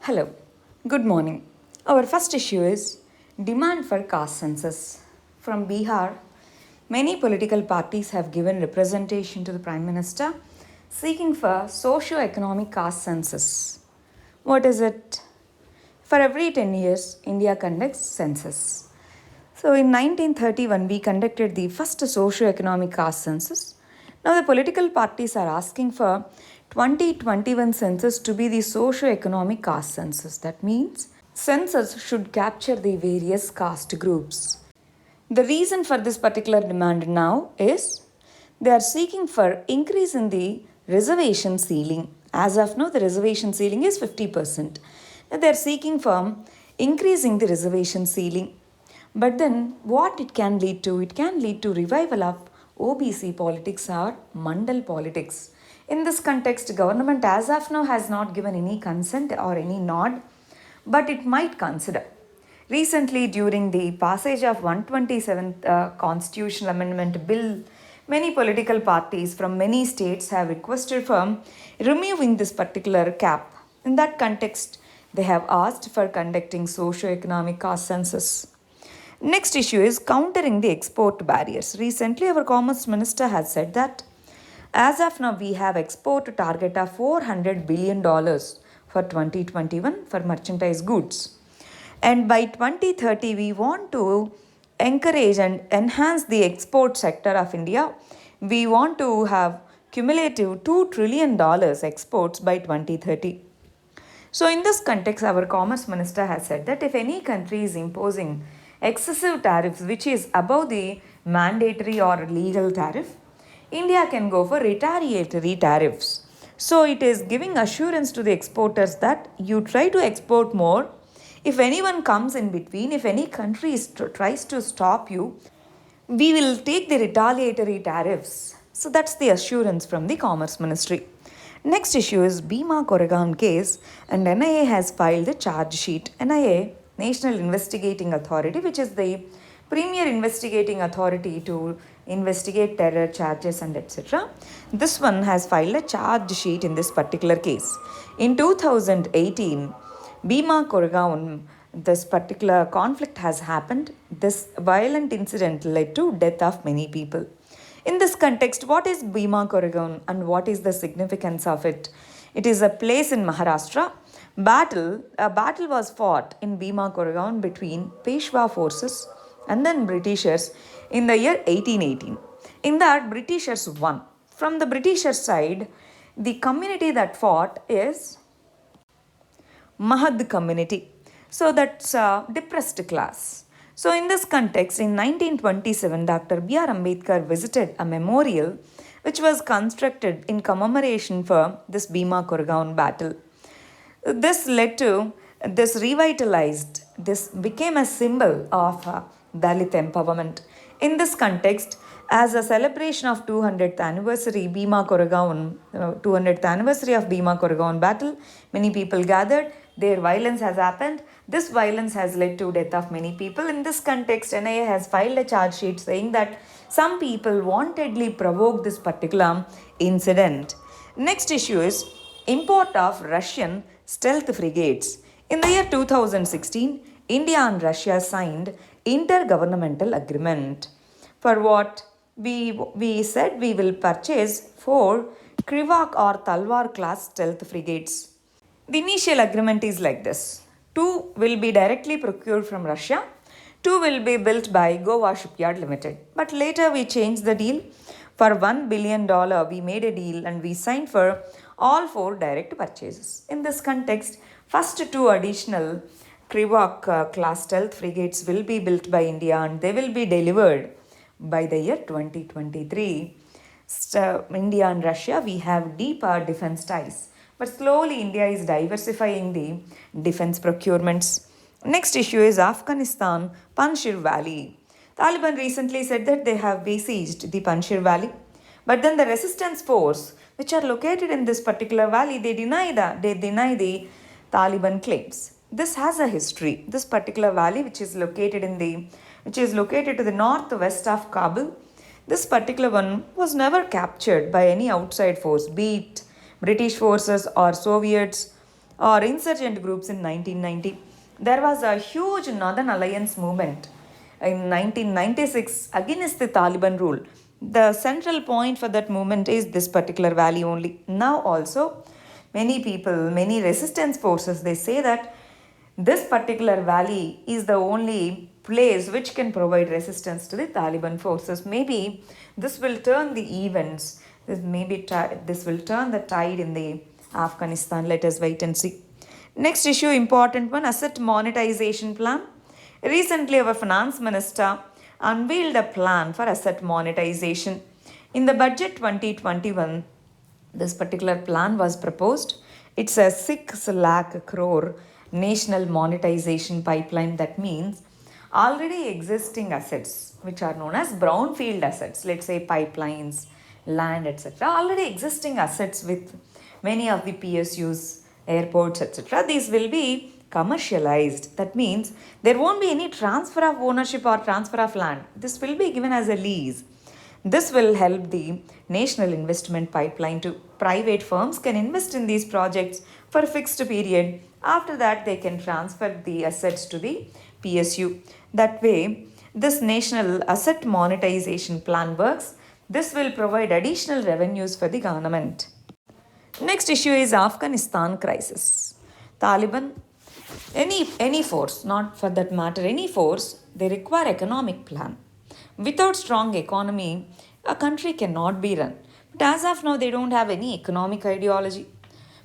Hello, good morning. Our first issue is demand for caste census. From Bihar, many political parties have given representation to the Prime Minister seeking for socio-economic caste census. What is it? For every 10 years, India conducts census. So in 1931, we conducted the first socio-economic caste census. Now the political parties are asking for 2021 census to be the socio-economic caste census. That means census should capture the various caste groups. The reason for this particular demand now is they are seeking for increase in the reservation ceiling. As of now, the reservation ceiling is 50%. Now they are seeking for increasing the reservation ceiling. But then what it can lead to? It can lead to revival of OBC politics or Mandal politics. In this context, government as of now has not given any consent or any nod, but it might consider. Recently, during the passage of 127th Constitutional Amendment Bill, many political parties from many states have requested for removing this particular cap. In that context, they have asked for conducting socio-economic caste census. Next issue is countering the export barriers. Recently, our Commerce Minister has said that as of now, we have export target of $400 billion for 2021 for merchandise goods. And by 2030, we want to encourage and enhance the export sector of India. We want to have cumulative $2 trillion exports by 2030. So, in this context, our Commerce Minister has said that if any country is imposing excessive tariffs which is above the mandatory or legal tariff, India can go for retaliatory tariffs. So, it is giving assurance to the exporters that you try to export more. If anyone comes in between, if any country tries to stop you, we will take the retaliatory tariffs. So that's the assurance from the Commerce Ministry. Next issue is Bhima Koregaon case, and NIA has filed a charge sheet. NIA, National Investigating Authority, which is the premier investigating authority to investigate terror charges and etc. This one has filed a charge sheet in this particular case. In 2018, Bhima Koregaon, this particular conflict has happened. This violent incident led to death of many people. In this context, what is Bhima Koregaon and what is the significance of it? It is a place in Maharashtra. A battle was fought in Bhima Koregaon between Peshwa forces and then Britishers in the year 1818. In that, Britishers won. From the Britishers side, the community that fought is Mahad community. So that's a depressed class. So in this context, in 1927, Dr. B.R. Ambedkar visited a memorial which was constructed in commemoration for this Bhima Koregaon battle. This led to this became a symbol of Dalit empowerment. In this context, as a celebration of 200th anniversary Bhima Koregaon, 200th anniversary of Bhima Koregaon battle, many people gathered. Their violence has happened. This violence has led to death of many people. In this context, NIA has filed a charge sheet saying that some people wantedly provoked this particular incident. Next issue is import of Russian stealth frigates. In the year 2016, India and Russia signed intergovernmental agreement. For what? We said we will purchase 4 Krivak or Talwar class stealth frigates. The initial agreement is like this. 2 will be directly procured from Russia. 2 will be built by Goa Shipyard Limited. But later we changed the deal. For $1 billion, we made a deal and we signed for all 4 direct purchases. In this context, first 2 additional Krivak class stealth frigates will be built by India and they will be delivered by the year 2023. So, India and Russia, we have deeper defense ties. But slowly India is diversifying the defense procurements. Next issue is Afghanistan, Panjshir Valley. Taliban recently said that they have besieged the Panjshir Valley. But then the resistance force, which are located in this particular valley, they deny the Taliban claims. This has a history. This particular valley, which is located to the northwest of Kabul, this particular one was never captured by any outside force, be it British forces or Soviets. or insurgent groups in 1990. There was a huge Northern Alliance movement in 1996 against the Taliban rule. The central point for that movement is this particular valley only. Now, also, many people, many resistance forces, they say that this particular valley is the only place which can provide resistance to the Taliban forces. Maybe this will turn the events, this will turn the tide in the Afghanistan. Let us wait and see. Next issue, important one, asset monetization plan. Recently, our finance minister unveiled a plan for asset monetization. In the budget 2021, this particular plan was proposed. It's a 6 lakh crore national monetization pipeline. That means already existing assets, which are known as brownfield assets, let's say pipelines, land, etc., already existing assets with many of the PSUs, airports, etc., these will be commercialized. That means there won't be any transfer of ownership or transfer of land. This will be given as a lease. This will help the national investment pipeline to private firms can invest in these projects for a fixed period. After that, they can transfer the assets to the PSU. That way, this national asset monetization plan works. This will provide additional revenues for the government. Next issue is Afghanistan crisis. Taliban, any force, not for that matter, any force, they require economic plan. Without strong economy, a country cannot be run. But as of now, they don't have any economic ideology.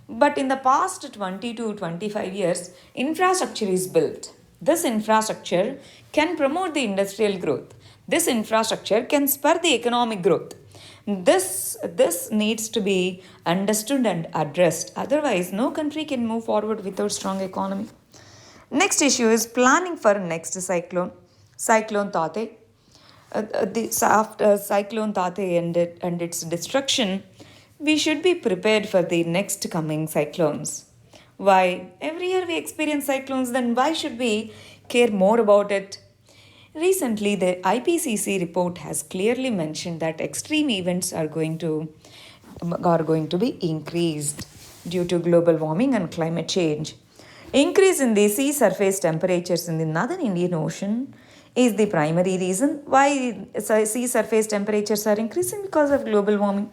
But in the past 20 to 25 years, infrastructure is built. This infrastructure can promote the industrial growth. This infrastructure can spur the economic growth. This needs to be understood and addressed. Otherwise, no country can move forward without strong economy. Next issue is planning for next cyclone. Cyclone Tate. After Cyclone Tate and its destruction, we should be prepared for the next coming cyclones. Why? Every year we experience cyclones, then why should we care more about it? Recently, the IPCC report has clearly mentioned that extreme events are going to be increased due to global warming and climate change. Increase in the sea surface temperatures in the northern Indian Ocean is the primary reason why sea surface temperatures are increasing because of global warming.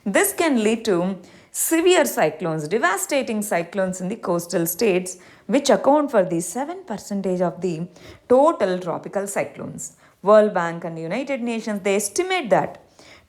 This can lead to severe cyclones, devastating cyclones in the coastal states, which account for the 7% of the total tropical cyclones. World Bank and United Nations, they estimate that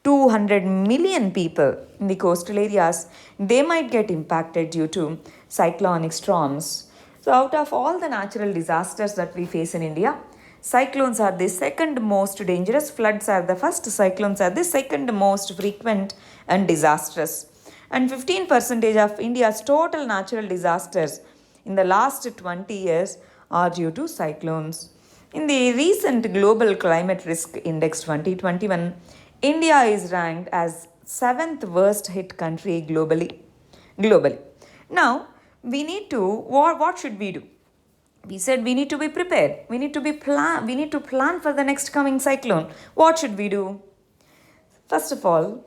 200 million people in the coastal areas, they might get impacted due to cyclonic storms. So out of all the natural disasters that we face in India, cyclones are the second most dangerous, floods are the first, cyclones are the second most frequent and disastrous. And 15% of India's total natural disasters in the last 20 years are due to cyclones. In the recent Global Climate Risk Index 2021, India is ranked as 7th worst hit country globally. Now, we need to, what should we do? We said we need to be prepared. We need to plan for the next coming cyclone. What should we do? First of all,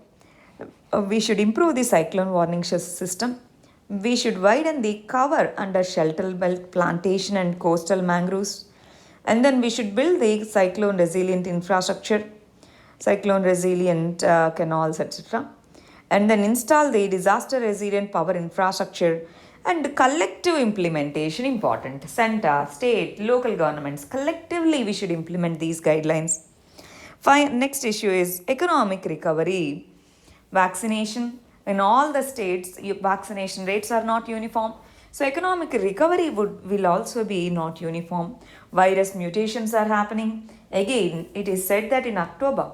we should improve the cyclone warning system. We should widen the cover under shelter belt plantation and coastal mangroves. And then we should build the cyclone resilient infrastructure, cyclone resilient canals, etc. And then install the disaster resilient power infrastructure and collective implementation important. Center, state, local governments, collectively we should implement these guidelines. Next issue is economic recovery. Vaccination. In all the states, vaccination rates are not uniform. So economic recovery will also be not uniform. Virus mutations are happening. Again, it is said that in October,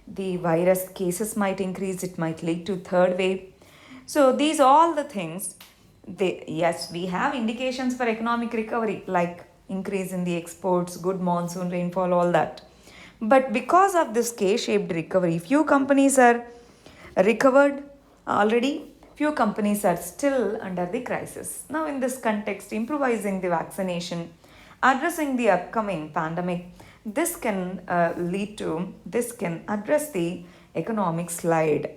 the virus cases might increase. It might lead to third wave. So these all the things, yes, we have indications for economic recovery like increase in the exports, good monsoon rainfall, all that. But because of this K-shaped recovery, few companies are recovered already, few companies are still under the crisis. Now, in this context, improvising the vaccination, addressing the upcoming pandemic, this can address the economic slide.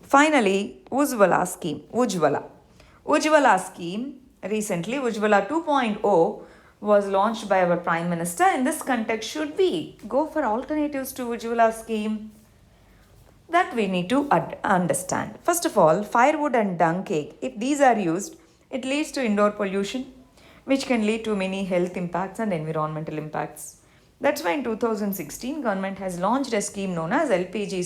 Finally, Ujjwala scheme. Ujjwala scheme Recently, Ujjwala 2.0 was launched by our Prime Minister. In this context, should we go for alternatives to Ujjwala scheme? That we need to understand. First of all, firewood and dung cake, if these are used, it leads to indoor pollution, which can lead to many health impacts and environmental impacts. That's why in 2016, government has launched a scheme known as LPG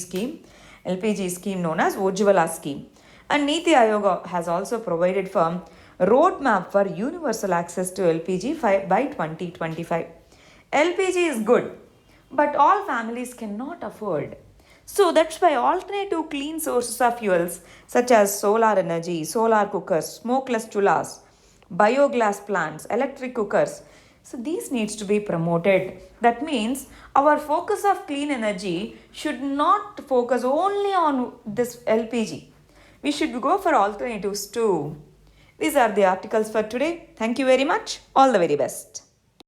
scheme known as Ujjwala scheme. And Niti Aayog has also provided for roadmap for universal access to LPG by 2025. LPG is good, but all families cannot afford. So that's why alternative clean sources of fuels such as solar energy, solar cookers, smokeless chullas, biogas plants, electric cookers, so these needs to be promoted. That means our focus of clean energy should not focus only on this LPG. We should go for alternatives too. These are the articles for today. Thank you very much. All the very best.